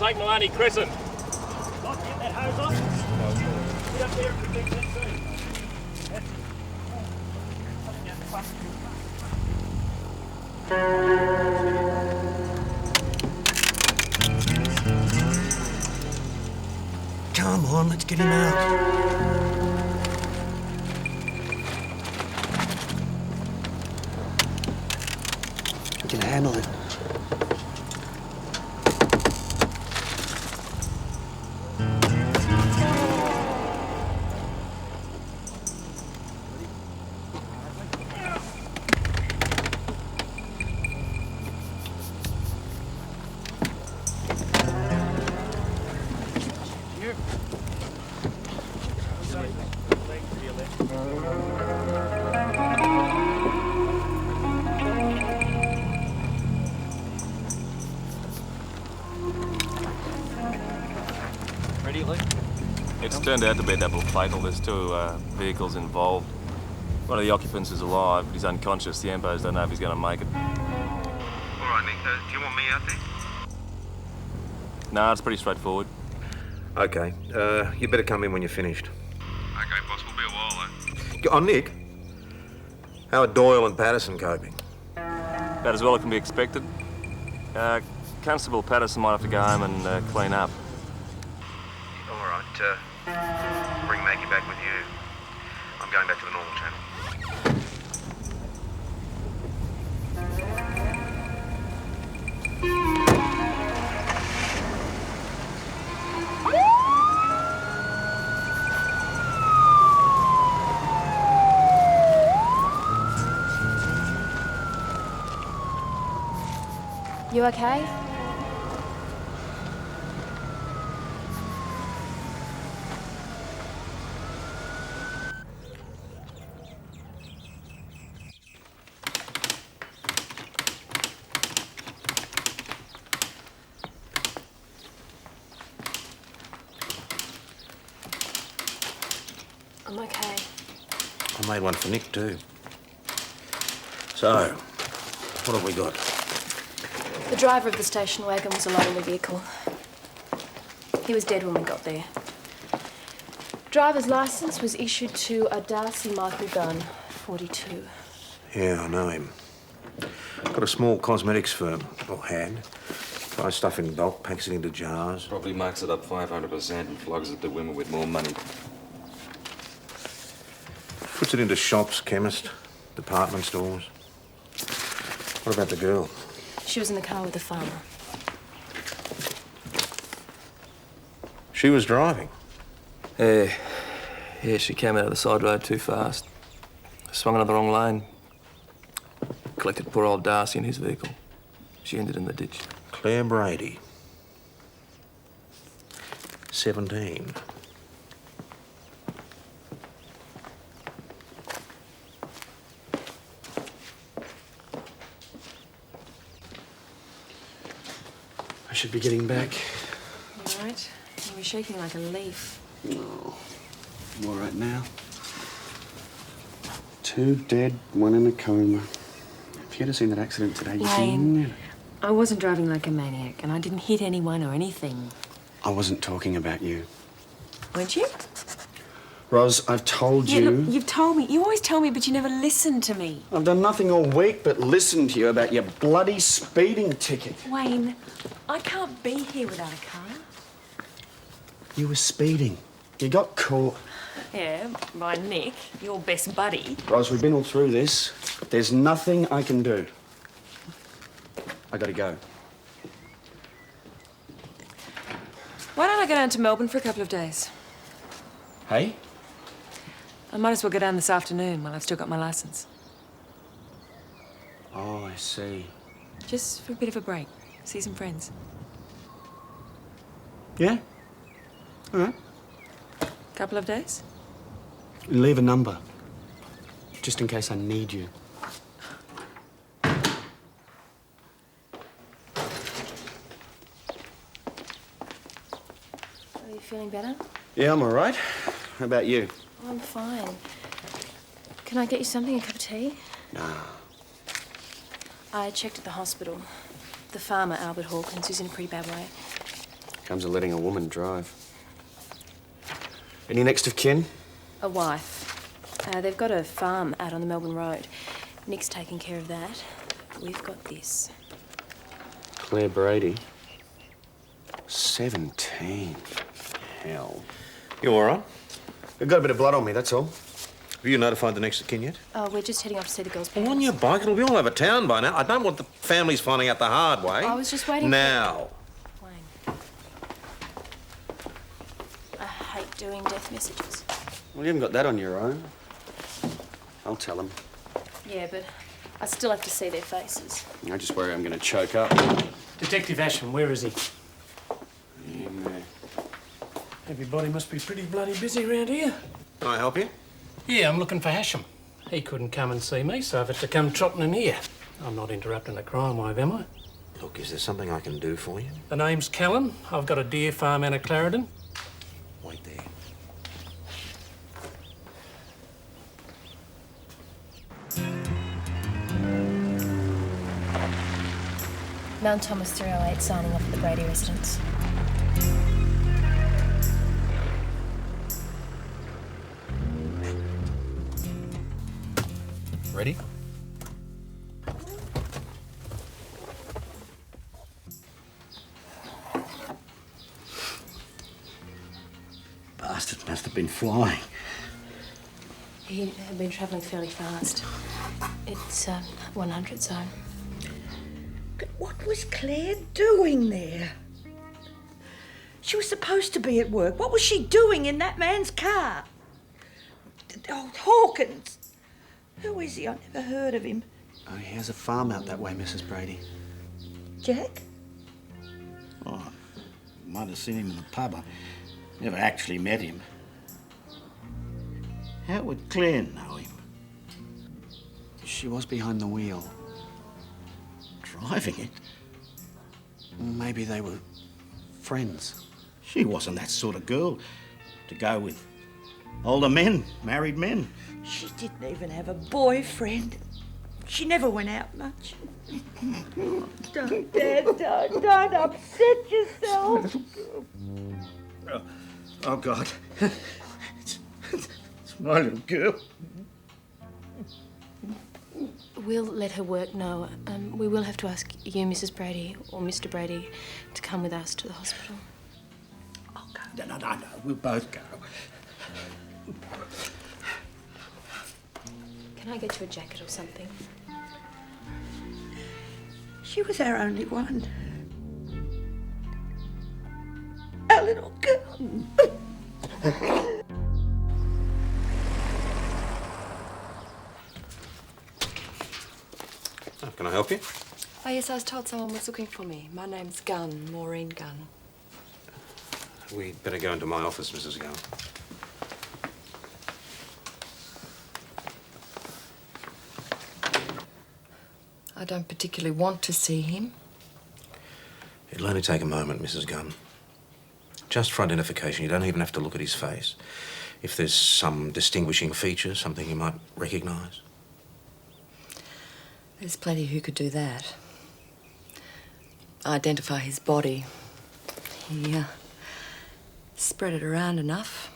take Maloney Crescent. Not get that hose on. Get up there and protect that soon. Come on, let's get him out. We can handle it. It's turned out to be a double fatal. There's two vehicles involved. One of the occupants is alive, but he's unconscious. The Ambos don't know if he's going to make it. All right, Nick. Do you want me out there? Nah, it's pretty straightforward. Okay. You better come in when you're finished. Okay, boss. We'll be a while, though. Oh, Nick. How are Doyle and Patterson coping? About as well as can be expected. Constable Patterson might have to go home and clean up. All right. Bring Maggie back with you. I'm going back to the normal channel. You okay? I'm okay. I made one for Nick, too. So, what have we got? The driver of the station wagon was alone in the vehicle. He was dead when we got there. Driver's licence was issued to a Darcy Gun, 42. Yeah, I know him. Got a small cosmetics firm, or had. Buys stuff in bulk, packs it into jars. Probably marks it up 500% and flogs it to women with more money. Puts it into shops, chemists, department stores. What about the girl? She was in the car with the farmer. She was driving? Yeah, she came out of the side road too fast. Swung into the wrong lane. Collected poor old Darcy in his vehicle. She ended in the ditch. Claire Brady. 17. I should be getting back. All right. You were shaking like a leaf. Oh, I'm all right now. 2 dead, 1 in a coma. If you'd have seen that accident today, you'd Wayne, I wasn't driving like a maniac, and I didn't hit anyone or anything. I wasn't talking about you. Weren't you? Ros, I've told you... Look, you've told me. You always tell me, but you never listen to me. I've done nothing all week but listen to you about your bloody speeding ticket. Wayne, I can't be here without a car. You were speeding. You got caught. Yeah, by Nick, your best buddy. Ros, we've been all through this. There's nothing I can do. I gotta go. Why don't I go down to Melbourne for a couple of days? Hey? I might as well go down this afternoon while I've still got my licence. Oh, I see. Just for a bit of a break. See some friends. Yeah? All right. Couple of days? Leave a number. Just in case I need you. Are you feeling better? Yeah, I'm all right. How about you? Oh, I'm fine. Can I get you something, a cup of tea? Nah. I checked at the hospital. The farmer, Albert Hawkins, who's in a pretty bad way. Comes of letting a woman drive. Any next of kin? A wife. They've got a farm out on the Melbourne Road. Nick's taking care of that. We've got this. Claire Brady. 17. Hell. You all right? I've got a bit of blood on me, that's all. Have you notified the next of kin yet? Oh, we're just heading off to see the girls' Well, parents. on your bike, it'll be all over town by now. I don't want the families finding out the hard way. I was just waiting now. Wang. I hate doing death messages. Well, you haven't got that on your own. I'll tell them. Yeah, but I still have to see their faces. I just worry I'm going to choke up. Detective Asham, where is he? In there. Everybody must be pretty bloody busy around here. Can I help you? Yeah, I'm looking for Hasham. He couldn't come and see me, so I've had to come trotting in here. I'm not interrupting a crime wave, am I? Look, is there something I can do for you? The name's Callan. I've got a deer farm out of Clarendon. Wait there. Mount Thomas 308 signing off at the Brady residence. Ready? Bastard must have been flying. He had been travelling fairly fast. It's 100 zone. But what was Claire doing there? She was supposed to be at work. What was she doing in that man's car? Oh, Hawkins. Who is he? I never heard of him. Oh, he has a farm out that way, Mrs. Brady. Jack? Oh, might have seen him in the pub. I never actually met him. How would Claire know him? She was behind the wheel. Driving it? Maybe they were friends. She wasn't that sort of girl to go with older men, married men. She didn't even have a boyfriend. She never went out much. Don't, Dad, don't upset yourself. Oh, God. It's my little girl. We'll let her work know. We will have to ask you, Mrs. Brady, or Mr. Brady, to come with us to the hospital. Oh, God. No. We'll both go. Can I get you a jacket or something? She was our only one. Our little girl. Can I help you? Oh, yes, I was told someone was looking for me. My name's Gun, Maureen Gun. We'd better go into my office, Mrs. Gunn. I don't particularly want to see him. It'll only take a moment, Mrs. Gunn. Just for identification, you don't even have to look at his face. If there's some distinguishing feature, something you might recognise. There's plenty who could do that. Identify his body. He spread it around enough.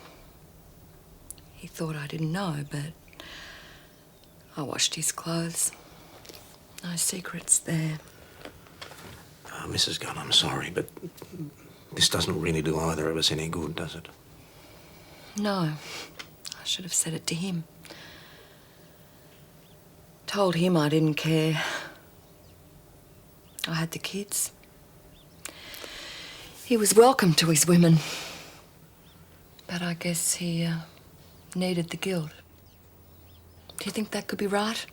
He thought I didn't know, but I washed his clothes. No secrets there. Mrs. Gunn, I'm sorry, but this doesn't really do either of us any good, does it? No. I should have said it to him. Told him I didn't care. I had the kids. He was welcome to his women. But I guess he needed the guilt. Do you think that could be right?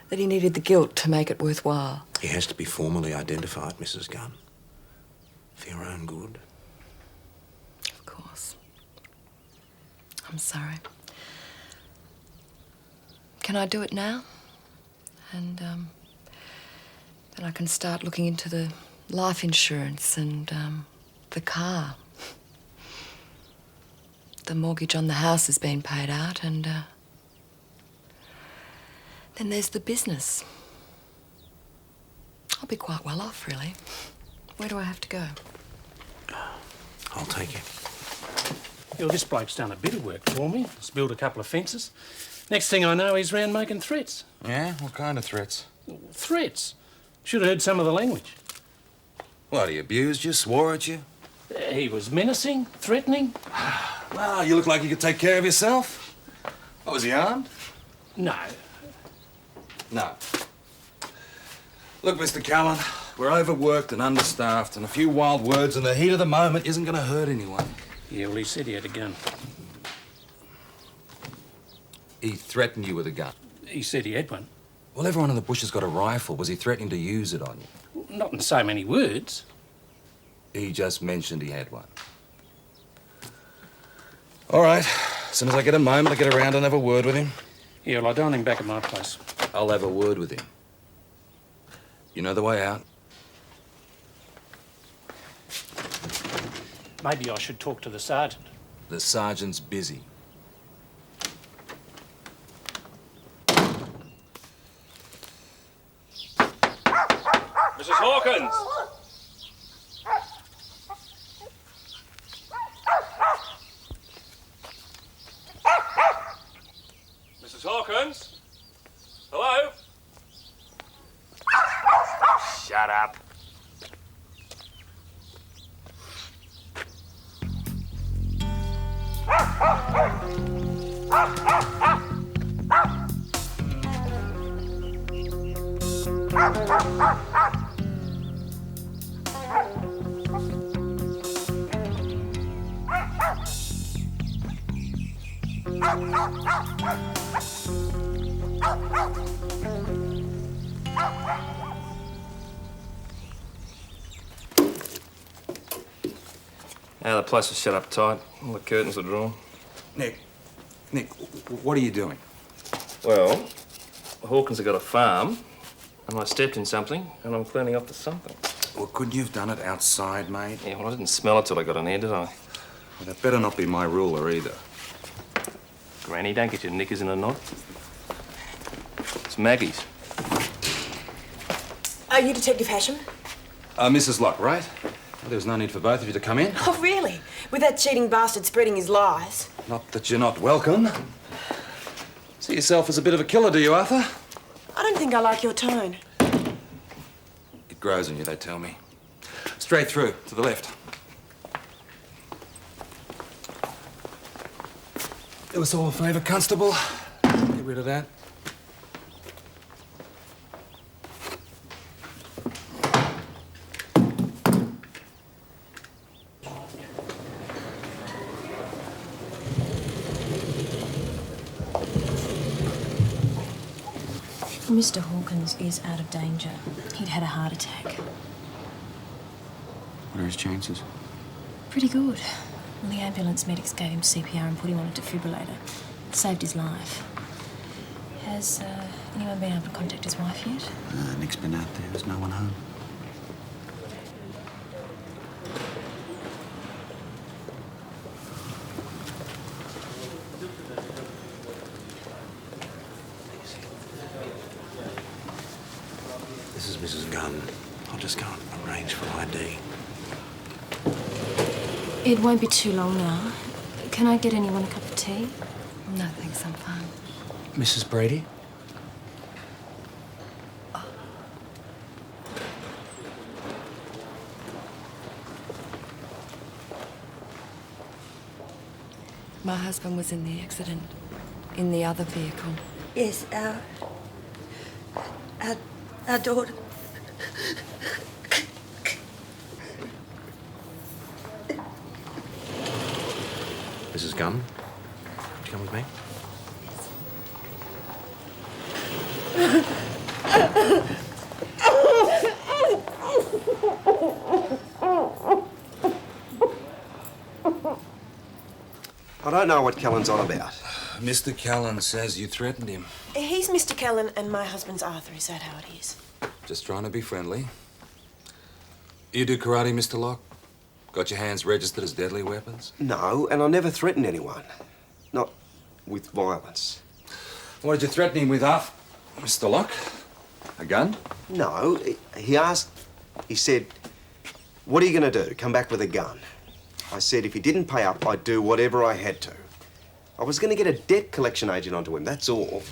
That he needed the guilt to make it worthwhile? He has to be formally identified, Mrs. Gunn. For your own good. Of course. I'm sorry. Can I do it now? And then I can start looking into the life insurance and the car. The mortgage on the house has been paid out, and then there's the business. I'll be quite well off, really. Where do I have to go? I'll take it. Well, this bloke's done a bit of work for me. He's built a couple of fences. Next thing I know, he's round making threats. Yeah? What kind of threats? Threats? Should have heard some of the language. What, he abused you, swore at you? He was menacing, threatening. Well, you look like you could take care of yourself. What, was he armed? No. No. Look, Mr. Callan, we're overworked and understaffed, and a few wild words in the heat of the moment isn't going to hurt anyone. Yeah, well, he said he had a gun. He threatened you with a gun? He said he had one. Well, everyone in the bush has got a rifle. Was he threatening to use it on you? Not in so many words. He just mentioned he had one. All right. As soon as I get a moment, I'll get around and have a word with him. Yeah, well, I don't want him back at my place. I'll have a word with him. You know the way out. Maybe I should talk to the sergeant. The sergeant's busy. Mrs. Hawkins! Mrs. Hawkins? Hello? Shut up. Yeah, the place was shut up tight. All the curtains were drawn. Nick, what are you doing? Well, Hawkins have got a farm, and I stepped in something, and I'm cleaning up the something. Well, couldn't you have done it outside, mate? Yeah, well, I didn't smell it till I got in here, did I? Well, that better not be my ruler either. Granny, don't get your knickers in a knot. It's Maggie's. Are you Detective Hasham? Mrs. Locke, right? Well, there was no need for both of you to come in. Oh, really? With that cheating bastard spreading his lies? Not that you're not welcome. See yourself as a bit of a killer, do you, Arthur? I don't think I like your tone. It grows on you, they tell me. Straight through, to the left. Do us all a favour, Constable. Get rid of that. Mr. Hawkins is out of danger. He'd had a heart attack. What are his chances? Pretty good. Well, the ambulance medics gave him CPR and put him on a defibrillator. It saved his life. Has anyone been able to contact his wife yet? Nick's been out there. There's no one home. This is Mrs. Gunn. I'll just go and arrange for ID. It won't be too long now. Can I get anyone a cup of tea? No, thanks, I'm fine. Mrs. Brady? My husband was in the accident, in the other vehicle. Yes, our daughter. Mrs. Gunn, would you come with me? I don't know what Callan's on about. Mr. Callan says you threatened him. He's Mr. Callan and my husband's Arthur. Is that how it is? Just trying to be friendly. You do karate, Mr. Locke? Got your hands registered as deadly weapons? No, and I never threatened anyone. Not with violence. What did you threaten him with, Arthur? Mr. Locke? A gun? No, he asked, he said, what are you going to do? Come back with a gun? I said if he didn't pay up, I'd do whatever I had to. I was going to get a debt collection agent onto him, that's all.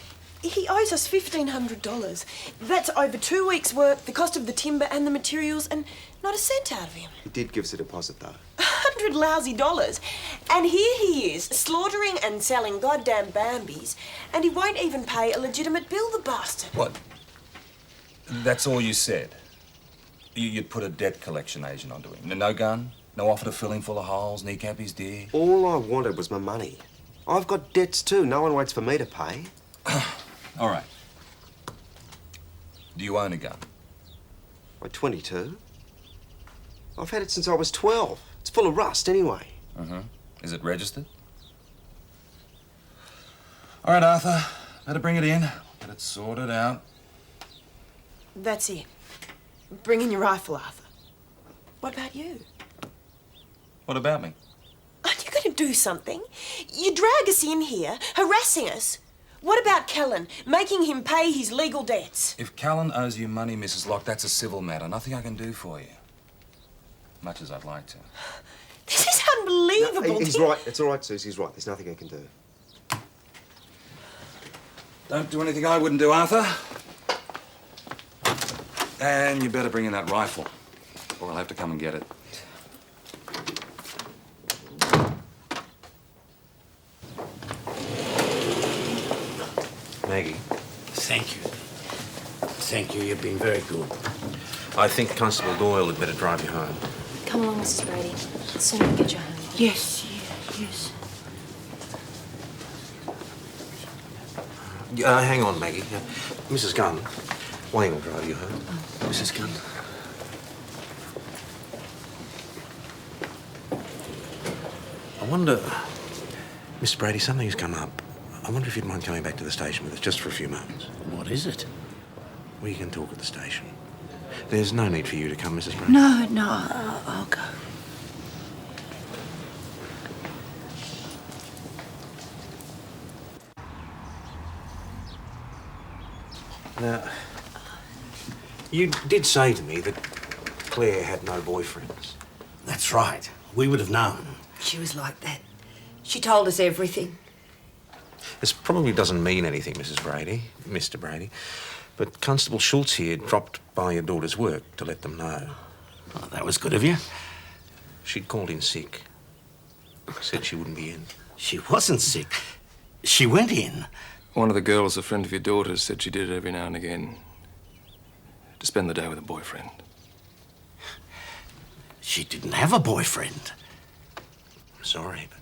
He owes us $1,500. That's over 2 weeks' work, the cost of the timber and the materials, and not a cent out of him. He did give us a deposit, though. $100 lousy dollars. And here he is, slaughtering and selling goddamn Bambis, and he won't even pay a legitimate bill, the bastard. What? That's all you said? You'd put a debt collection agent onto him? No gun? No offer to fill him full of holes, kneecap his deer? All I wanted was my money. I've got debts too. No one waits for me to pay. All right. Do you own a gun? I'm 22. I've had it since I was 12. It's full of rust anyway. Uh-huh. Is it registered? All right, Arthur. Better bring it in. Get it sorted out. That's it. Bring in your rifle, Arthur. What about you? What about me? Aren't you going to do something? You drag us in here, harassing us. What about Callan, making him pay his legal debts? If Callan owes you money, Mrs. Locke, that's a civil matter. Nothing I can do for you. Much as I'd like to. This is unbelievable. No, he's right. It's all right, Susie. He's right. There's nothing I can do. Don't do anything I wouldn't do, Arthur. And you better bring in that rifle, or I'll have to come and get it. Maggie. Thank you. Thank you. You've been very good. I think Constable Doyle had better drive you home. Come along, Mrs. Brady. The sooner we get you home. Yes, yes. Hang on, Maggie. Mrs. Gunn, Wayne will drive you home. Mrs. Gunn. I wonder... Mr. Brady, something's come up. I wonder if you'd mind coming back to the station with us just for a few moments. What is it? We can talk at the station. There's no need for you to come, Mrs. Brady. No, I'll go. Now, you did say to me that Claire had no boyfriends. That's right. We would have known. She was like that. She told us everything. This probably doesn't mean anything, Mrs. Brady, Mr. Brady, but Constable Schultz here dropped by your daughter's work to let them know. Oh, that was good of you. She'd called in sick. Said she wouldn't be in. She wasn't sick. She went in. One of the girls, a friend of your daughter's, said she did it every now and again to spend the day with a boyfriend. She didn't have a boyfriend. I'm sorry, but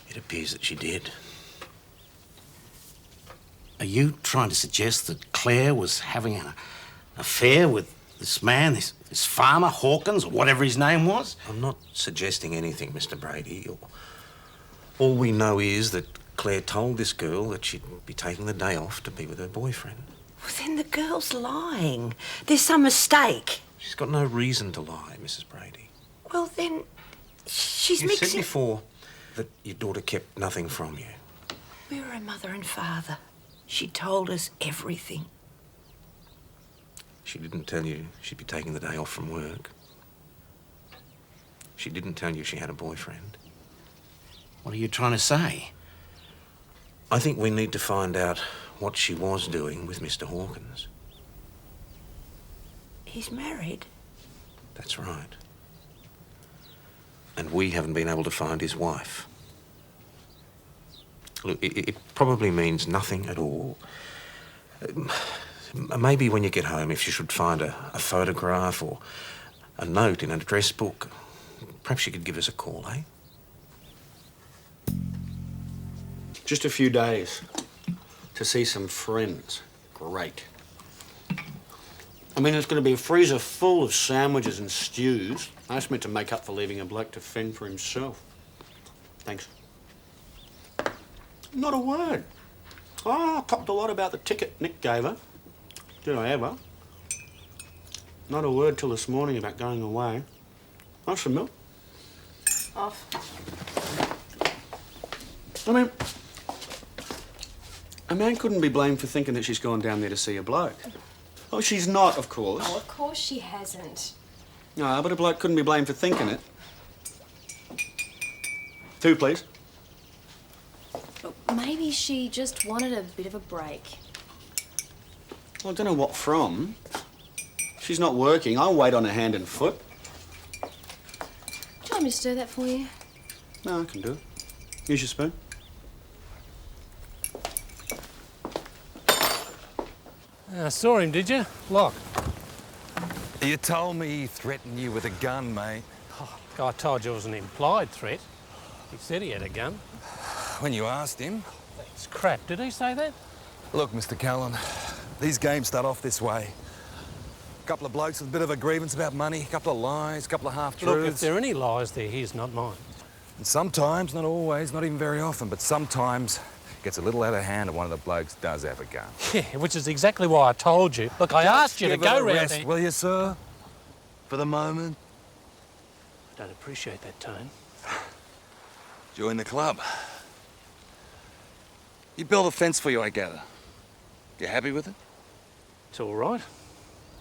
it appears that she did. Are you trying to suggest that Claire was having an affair with this man, this farmer, Hawkins, or whatever his name was? I'm not suggesting anything, Mr. Brady. All we know is that Claire told this girl that she'd be taking the day off to be with her boyfriend. Well, then the girl's lying. There's some mistake. She's got no reason to lie, Mrs. Brady. Well, then she's You mixing... said before that your daughter kept nothing from you. We were her mother and father. She told us everything. She didn't tell you she'd be taking the day off from work. She didn't tell you she had a boyfriend. What are you trying to say? I think we need to find out what she was doing with Mr. Hawkins. He's married. That's right. And we haven't been able to find his wife. Look, it probably means nothing at all. Maybe when you get home, if you should find a photograph or a note in an address book, perhaps you could give us a call, eh? Just a few days to see some friends. Great. I mean, it's going to be a freezer full of sandwiches and stews. That's meant to make up for leaving a bloke to fend for himself. Thanks. Not a word. Oh, I copped a lot about the ticket Nick gave her. Did I ever? Not a word till this morning about going away. Have some milk? Off. I mean, a man couldn't be blamed for thinking that she's gone down there to see a bloke. Oh, she's not, of course. Oh, of course she hasn't. No, but a bloke couldn't be blamed for thinking it. 2, please. Look, maybe she just wanted a bit of a break. Well, I don't know what from. She's not working. I'll wait on her hand and foot. Do you want me to stir that for you? No, I can do it. Use your spoon. Saw him, did you? Lock. You told me he threatened you with a gun, mate. Oh, I told you it was an implied threat. He said he had a gun. When you asked him. It's crap. Did he say that? Look, Mr. Callan, these games start off this way. A couple of blokes with a bit of a grievance about money, a couple of lies, a couple of half-truths. Look, if there are any lies, they're his, not mine. And sometimes, not always, not even very often, but sometimes it gets a little out of hand and one of the blokes does have a gun. Yeah, which is exactly why I told you. Look, I asked you to Give it go a round rest, there. will you, sir? For the moment. I don't appreciate that tone. Join the club. You built a fence for you, I gather. You happy with it? It's all right.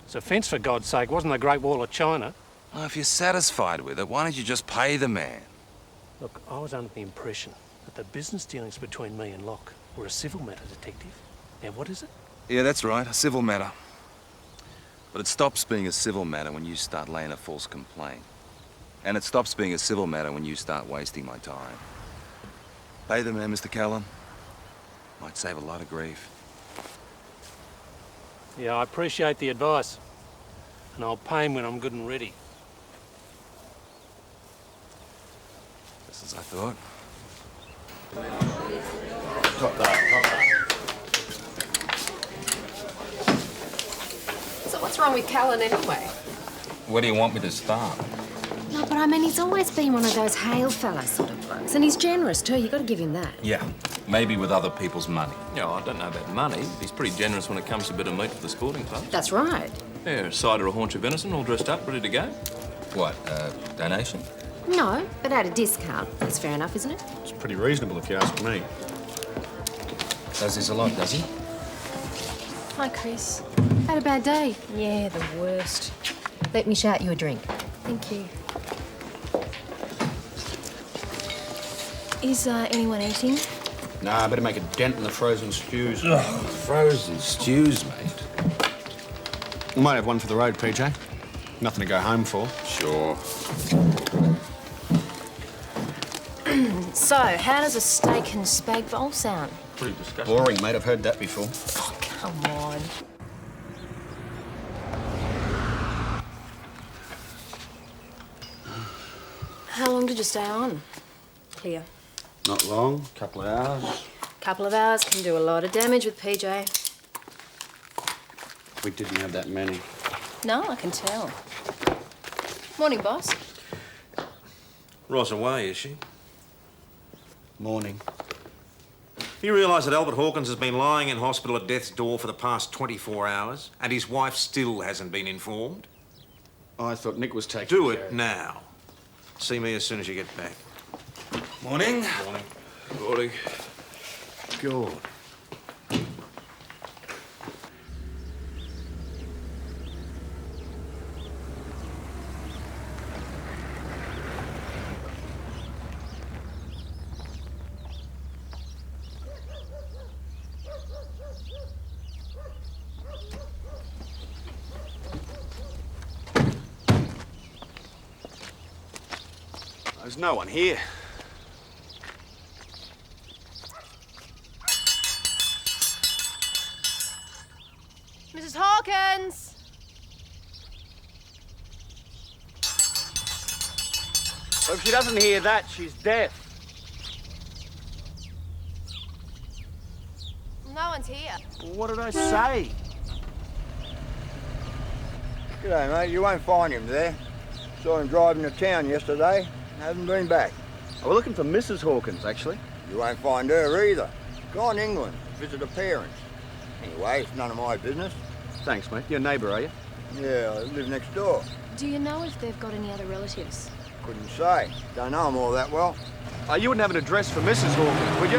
It's a fence, for God's sake. Wasn't the Great Wall of China. Well, if you're satisfied with it, why don't you just pay the man? Look, I was under the impression that the business dealings between me and Locke were a civil matter, Detective. Now, what is it? Yeah, that's right, a civil matter. But it stops being a civil matter when you start laying a false complaint. And it stops being a civil matter when you start wasting my time. Pay the man, Mr. Callan. Might save a lot of grief. Yeah, I appreciate the advice. And I'll pay him when I'm good and ready. Just as I thought. Top that. So what's wrong with Callan anyway? Where do you want me to start? No, but I mean, he's always been one of those hail fella sort of blokes. And he's generous too, you got to give him that. Yeah, maybe with other people's money. Yeah, I don't know about money. He's pretty generous when it comes to a bit of meat for the sporting club. That's right. Yeah, a side or a haunch of venison, all dressed up, ready to go. What, donation? No, but at a discount. That's fair enough, isn't it? It's pretty reasonable if you ask me. Does this a lot, does he? Hi, Chris. Had a bad day. Yeah, the worst. Let me shout you a drink. Thank you. Is anyone eating? Nah, I better make a dent in the frozen stews. Ugh, frozen stews, mate. We might have one for the road, PJ. Nothing to go home for. Sure. So, how does a steak and spag bowl sound? Pretty disgusting. Boring, mate. I've heard that before. Oh, come on. How long did you stay on? Clear. Not long. Couple of hours. Couple of hours can do a lot of damage with PJ. We didn't have that many. No, I can tell. Morning, boss. Roz away, is she? Morning. You realise that Albert Hawkins has been lying in hospital at death's door for the past 24 hours and his wife still hasn't been informed? I thought Nick was taking Do care it of now. See me as soon as you get back. Morning. Morning. Morning. God. There's no one here. Mrs. Hawkins! Well, if she doesn't hear that, she's deaf. No one's here. Well, what did I say? G'day, mate. You won't find him there. Saw him driving to town yesterday. Hasn't been back. We're looking for Mrs. Hawkins, actually. You won't find her either. Gone England. Visit her parents. Anyway, it's none of my business. Thanks, mate. You're a neighbour, are you? Yeah, I live next door. Do you know if they've got any other relatives? Couldn't say. Don't know them all that well. You wouldn't have an address for Mrs. Hawkins, would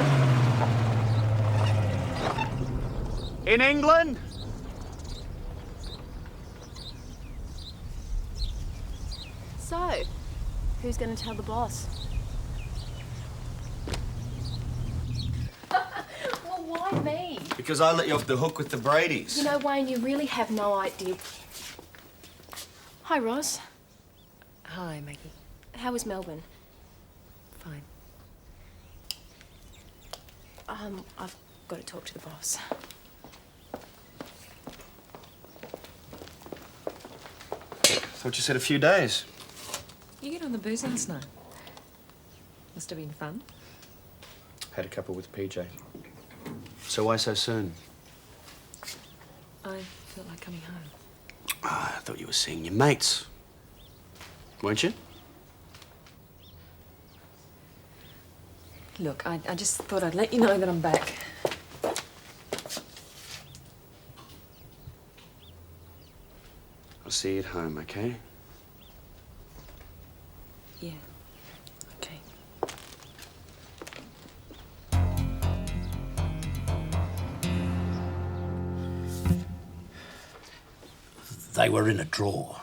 you? In England? So, who's going to tell the boss? Because I let you off the hook with the Bradys. You know, Wayne, you really have no idea. Hi, Ross. Hi, Maggie. How was Melbourne? Fine. I've got to talk to the boss. Thought you said a few days. You get on the booze last night. Must have been fun. Had a couple with PJ. So why so soon? I felt like coming home. Ah, I thought you were seeing your mates. Weren't you? Look, I just thought I'd let you know that I'm back. I'll see you at home, okay? Yeah. Okay. They were in a drawer.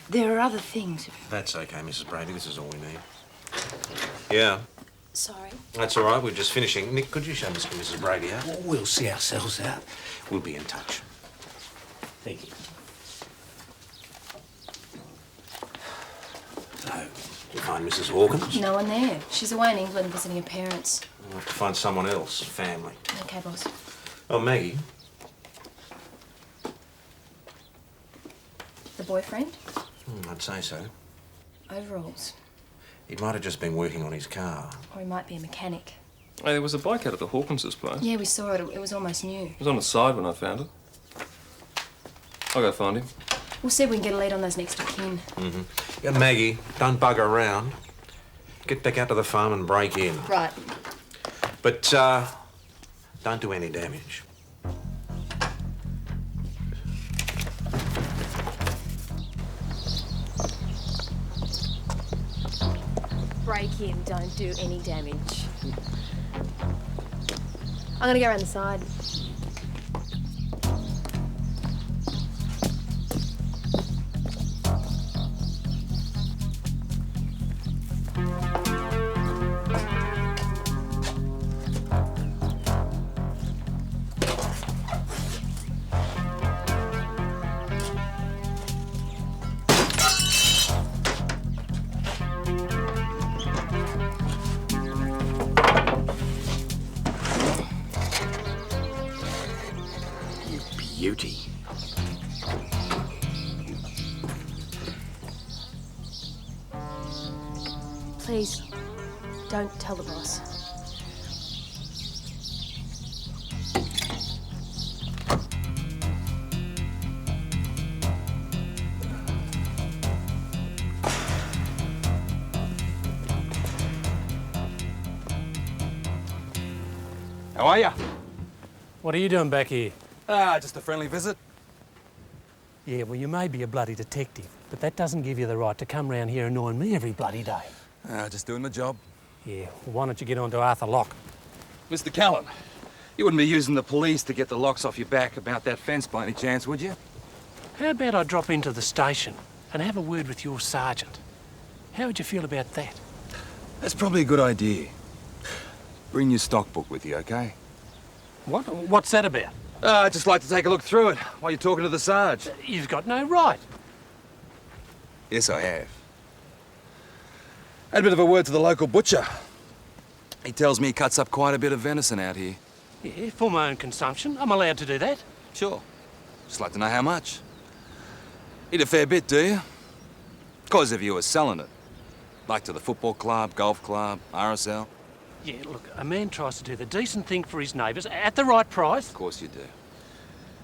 There are other things. That's okay, Mrs. Brady. This is all we need. Yeah. Sorry. That's all right. We're just finishing. Nick, could you show Mrs. Brady out? Well, we'll see ourselves out. We'll be in touch. Thank you. So, you find Mrs. Hawkins? No one there. She's away in England visiting her parents. We'll have to find someone else. Family. Okay, boss. Oh, Maggie. The boyfriend? I'd say so. Overalls. He might have just been working on his car. Or he might be a mechanic. Hey, there was a bike out at the Hawkins' place. Yeah, we saw it. It was almost new. It was on the side when I found it. I'll go find him. We'll see if we can get a lead on those next of kin. Mm-hmm. Yeah, Maggie, don't bugger around. Get back out to the farm and break in. Right. But, don't do any damage. Break in, don't do any damage. I'm gonna go around the side. Beauty. Please, don't tell the boss. How are you? What are you doing back here? Just a friendly visit. Yeah, well, you may be a bloody detective, but that doesn't give you the right to come round here annoying me every bloody day. Just doing my job. Yeah, well, why don't you get on to Arthur Locke? Mr. Callan, you wouldn't be using the police to get the locks off your back about that fence by any chance, would you? How about I drop into the station and have a word with your sergeant? How would you feel about that? That's probably a good idea. Bring your stock book with you, okay? What? What's that about? I'd just like to take a look through it while you're talking to the Sarge. You've got no right. Yes, I have. Had a bit of a word to the local butcher. He tells me he cuts up quite a bit of venison out here. Yeah, for my own consumption. I'm allowed to do that. Sure. Just like to know how much. Eat a fair bit, do you? 'Cause if you were selling it. Like to the football club, golf club, RSL. Yeah, look, a man tries to do the decent thing for his neighbours at the right price. Of course you do.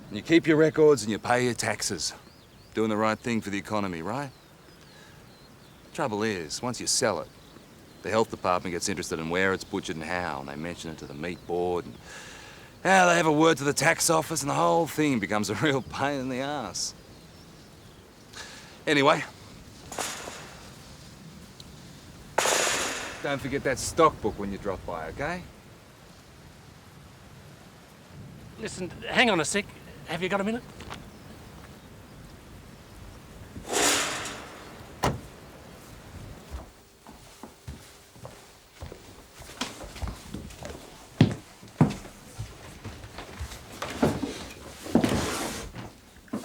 And you keep your records and you pay your taxes. Doing the right thing for the economy, right? Trouble is, once you sell it, the health department gets interested in where it's butchered and how, and they mention it to the meat board, and they have a word to the tax office, and the whole thing becomes a real pain in the ass. Anyway, don't forget that stock book when you drop by, okay? Listen, hang on a sec. Have you got a minute?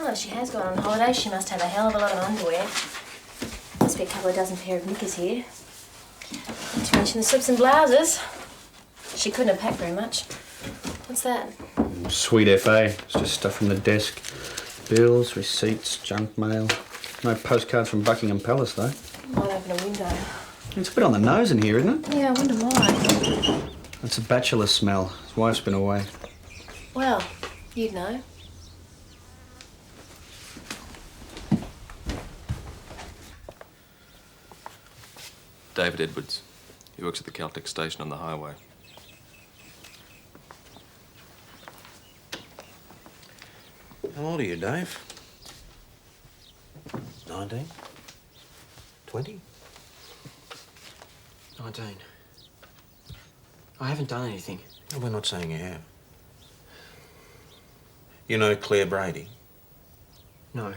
Oh, she has gone on holiday. She must have a hell of a lot of underwear. Must be a couple of dozen pair of knickers here. Not to mention the slips and blouses. She couldn't have packed very much. What's that? Sweet FA. It's just stuff from the desk. Bills, receipts, junk mail. No postcards from Buckingham Palace, though. Might open a window. It's a bit on the nose in here, isn't it? Yeah, I wonder why. It's a bachelor smell. His wife's been away. Well, you'd know. David Edwards. He works at the Caltech station on the highway. How old are you, Dave? 19? 20? 19. I haven't done anything. No, we're not saying you have. You know Claire Brady? No.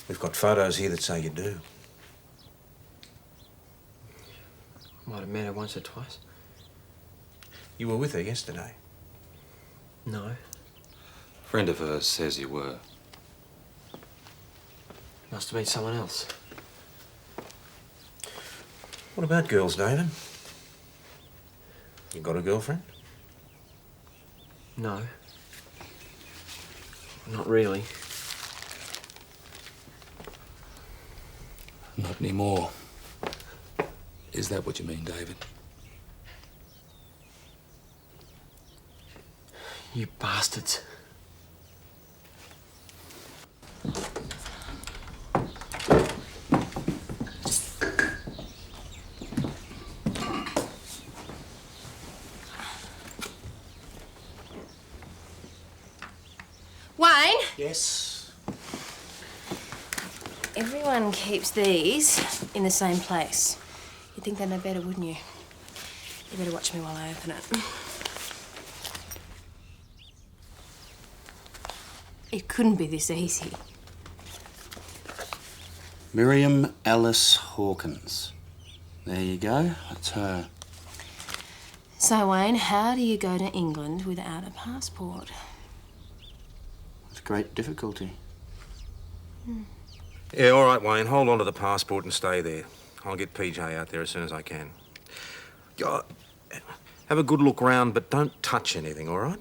We've got photos here that say you do. Might have met her once or twice. You were with her yesterday? No. A friend of hers says you were. Must have been someone else. What about girls, David? You got a girlfriend? No. Not really. Not anymore. Is that what you mean, David? You bastards. Wayne? Yes? Everyone keeps these in the same place. You'd think they'd know better, wouldn't you? You better watch me while I open it. It couldn't be this easy. Miriam Alice Hawkins. There you go. That's her. So, Wayne, how do you go to England without a passport? With great difficulty. Yeah, all right, Wayne. Hold on to the passport and stay there. I'll get PJ out there as soon as I can. Have a good look round, but don't touch anything, all right?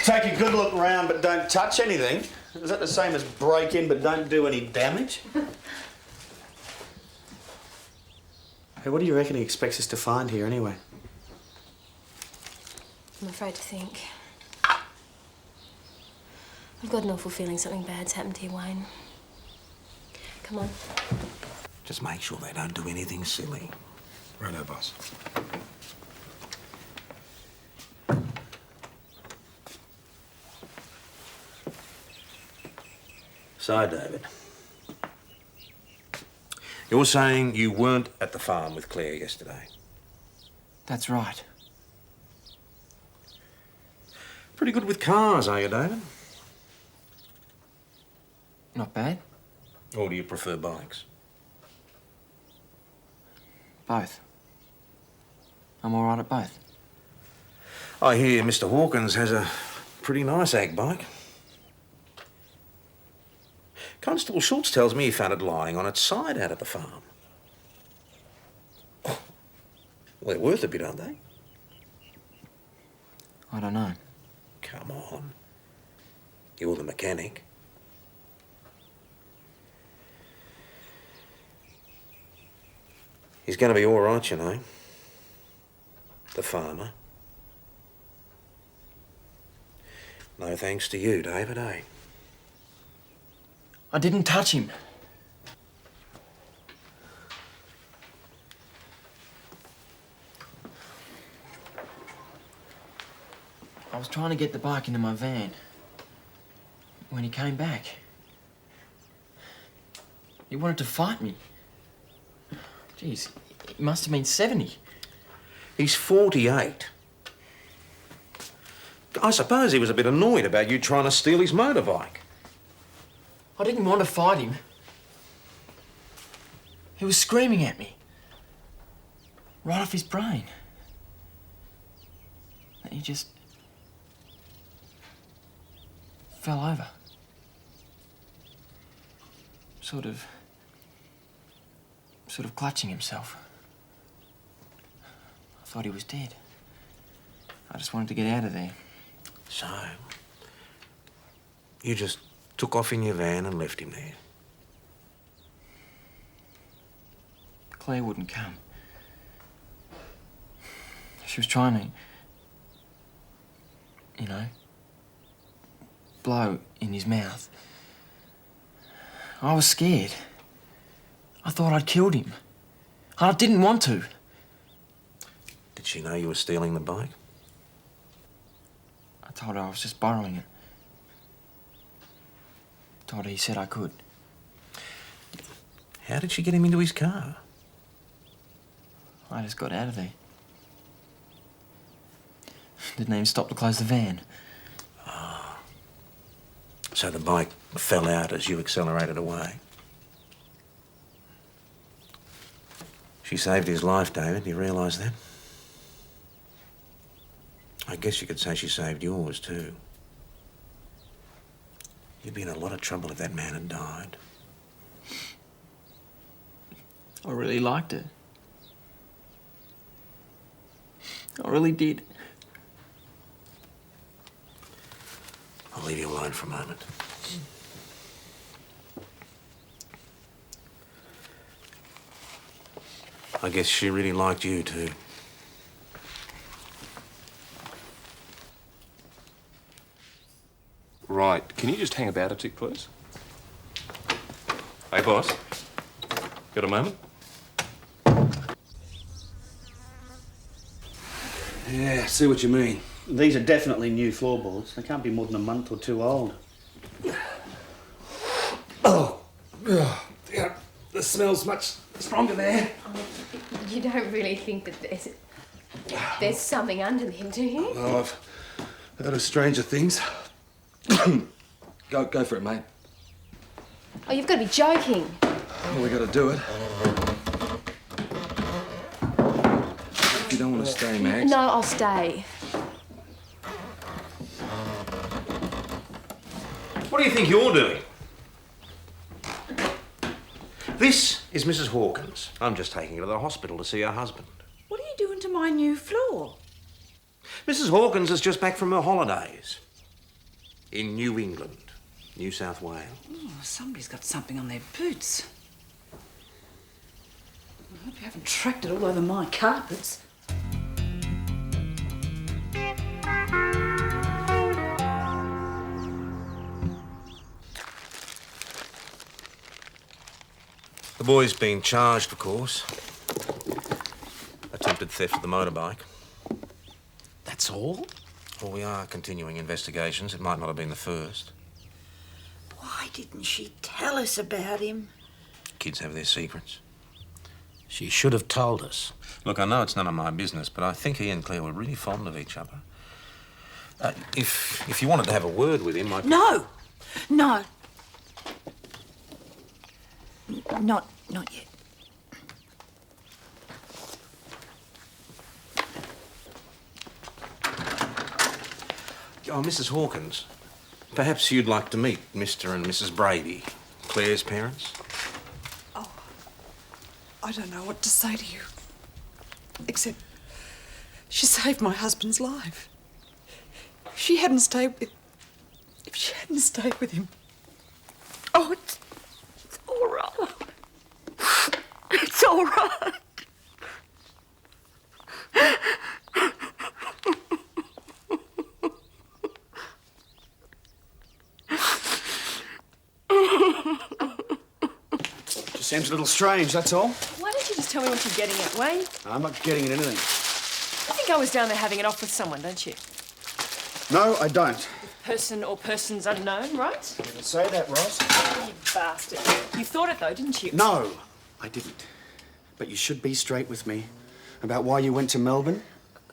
Take a good look round, but don't touch anything. Is that the same as break in, but don't do any damage? Hey, what do you reckon he expects us to find here, anyway? I'm afraid to think. I've got an awful feeling something bad's happened here, Wayne. Come on. Just make sure they don't do anything silly. Righto, boss. So, David, you're saying you weren't at the farm with Claire yesterday? That's right. Pretty good with cars, are you, David? Not bad. Or do you prefer bikes? Both. I'm all right at both. I hear Mr. Hawkins has a pretty nice ag bike. Constable Schultz tells me he found it lying on its side out at the farm. Well, they're worth a bit, aren't they? I don't know. Come on. You're the mechanic. He's going to be all right, you know. The farmer. No thanks to you, David, eh? I didn't touch him. I was trying to get the bike into my van when he came back. He wanted to fight me. Jeez, he must have been 70. He's 48. I suppose he was a bit annoyed about you trying to steal his motorbike. I didn't want to fight him. He was screaming at me. right off his brain. And he just fell over. Sort of clutching himself. I thought he was dead. I just wanted to get out of there. So, you just took off in your van and left him there? Claire wouldn't come. She was trying to, you know, blow in his mouth. I was scared. I thought I'd killed him. I didn't want to. Did she know you were stealing the bike? I told her I was just borrowing it. Told her he said I could. How did she get him into his car? I just got out of there. Didn't even stop to close the van. Ah. So the bike fell out as you accelerated away? She saved his life, David. You realise that? I guess you could say she saved yours, too. You'd be in a lot of trouble if that man had died. I really liked her. I really did. I'll leave you alone for a moment. I guess she really liked you, too. Right, can you just hang about a tick, please? Hey, boss. Got a moment? Yeah, see what you mean. These are definitely new floorboards. They can't be more than a month or two old. Oh, yeah, the smell's much stronger there. You don't really think that there's something under them, do you? Oh, I've heard of stranger things. Go for it, mate. Oh, you've got to be joking. Well, we got to do it. If you don't want to stay, Max. No, I'll stay. What do you think you're doing? This is Mrs. Hawkins. I'm just taking her to the hospital to see her husband. What are you doing to my new floor? Mrs. Hawkins is just back from her holidays in New England, New South Wales. Oh, somebody's got something on their boots. I hope you haven't tracked it all over my carpets. The boy's been charged, of course. Attempted theft of the motorbike. That's all? Well, we are continuing investigations. It might not have been the first. Why didn't she tell us about him? Kids have their secrets. She should have told us. Look, I know it's none of my business, but I think he and Claire were really fond of each other. If you wanted to have a word with him, I could... No! No. Not yet. Oh, Mrs. Hawkins, perhaps you'd like to meet Mr. and Mrs. Brady, Claire's parents? Oh, I don't know what to say to you. Except she saved my husband's life. If she hadn't stayed with him. Oh, it's all right. It's all right. Just seems a little strange, that's all. Why don't you just tell me what you're getting at, Wayne? I'm not getting at anything. You think I was down there having it off with someone, don't you? No, I don't. Person or persons unknown, right? You didn't say that, Ross. You bastard. You thought it, though, didn't you? No, I didn't. But you should be straight with me about why you went to Melbourne.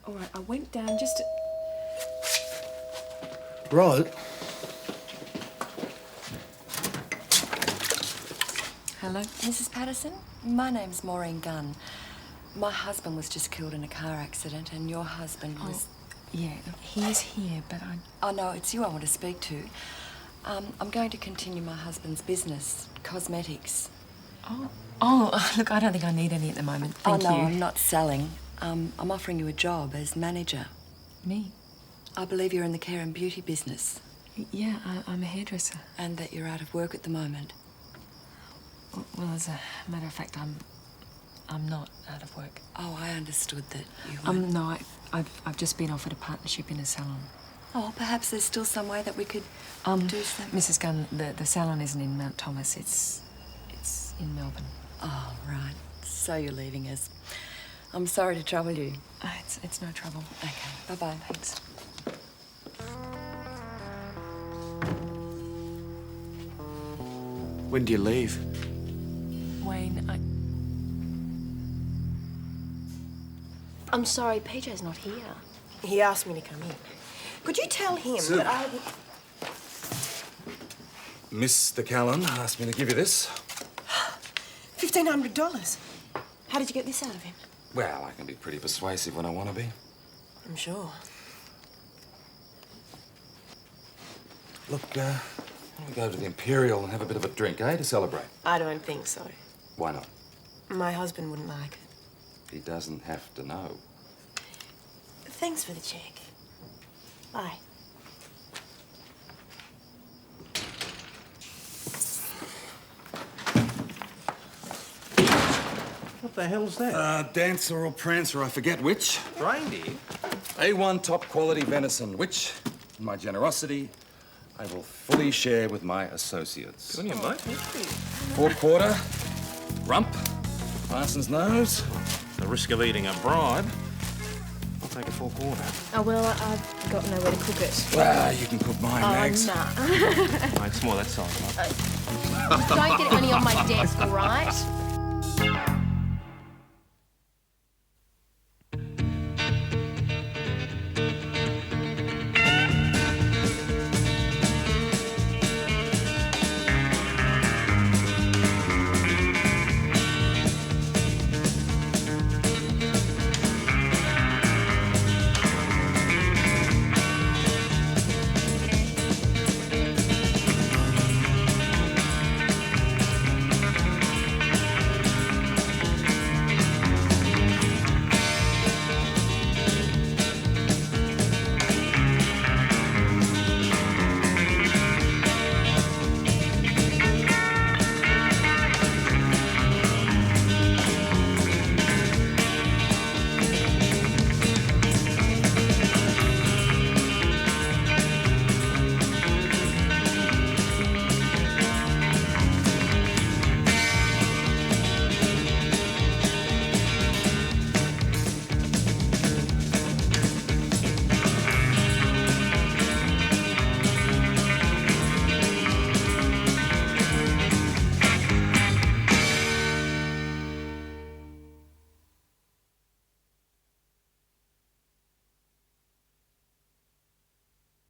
All right, I went down just to... Rod. Hello, Mrs. Patterson. My name's Maureen Gunn. My husband was just killed in a car accident, and your husband was... Yeah, he's here, but I... Oh, no, it's you I want to speak to. I'm going to continue my husband's business, cosmetics. Oh, look, I don't think I need any at the moment. Thank oh, no, you. I'm not selling. I'm offering you a job as manager. Me? I believe you're in the care and beauty business. Yeah, I'm a hairdresser. And that you're out of work at the moment. Well, as a matter of fact, I'm not out of work. Oh, I understood that you weren't. No, I've just been offered a partnership in a salon. Oh, perhaps there's still some way that we could do something. Mrs. Gunn, the salon isn't in Mount Thomas. It's in Melbourne. Oh, right. So you're leaving us. I'm sorry to trouble you. It's no trouble. Okay. Bye-bye. Thanks. When do you leave? Wayne, I'm sorry, PJ's not here. He asked me to come in. Could you tell him that I... Mr. Callan asked me to give you this. $1,500. How did you get this out of him? Well, I can be pretty persuasive when I want to be. I'm sure. Look, why don't we go to the Imperial and have a bit of a drink, eh, to celebrate? I don't think so. Why not? My husband wouldn't like it. He doesn't have to know. Thanks for the check. Bye. What the hell's that? Dancer or Prancer, I forget which. Reindeer? A1 top quality venison, which, in my generosity, I will fully share with my associates. Good on you, mate. 4-quarter, rump, Parson's nose. The risk of eating a bribe. I'll take a 4-quarter. Oh, well, I've got nowhere to cook it. Well, you can cook mine, Mags. Nah. Mate, it's more that size, mate. Don't get it only on my desk, all right?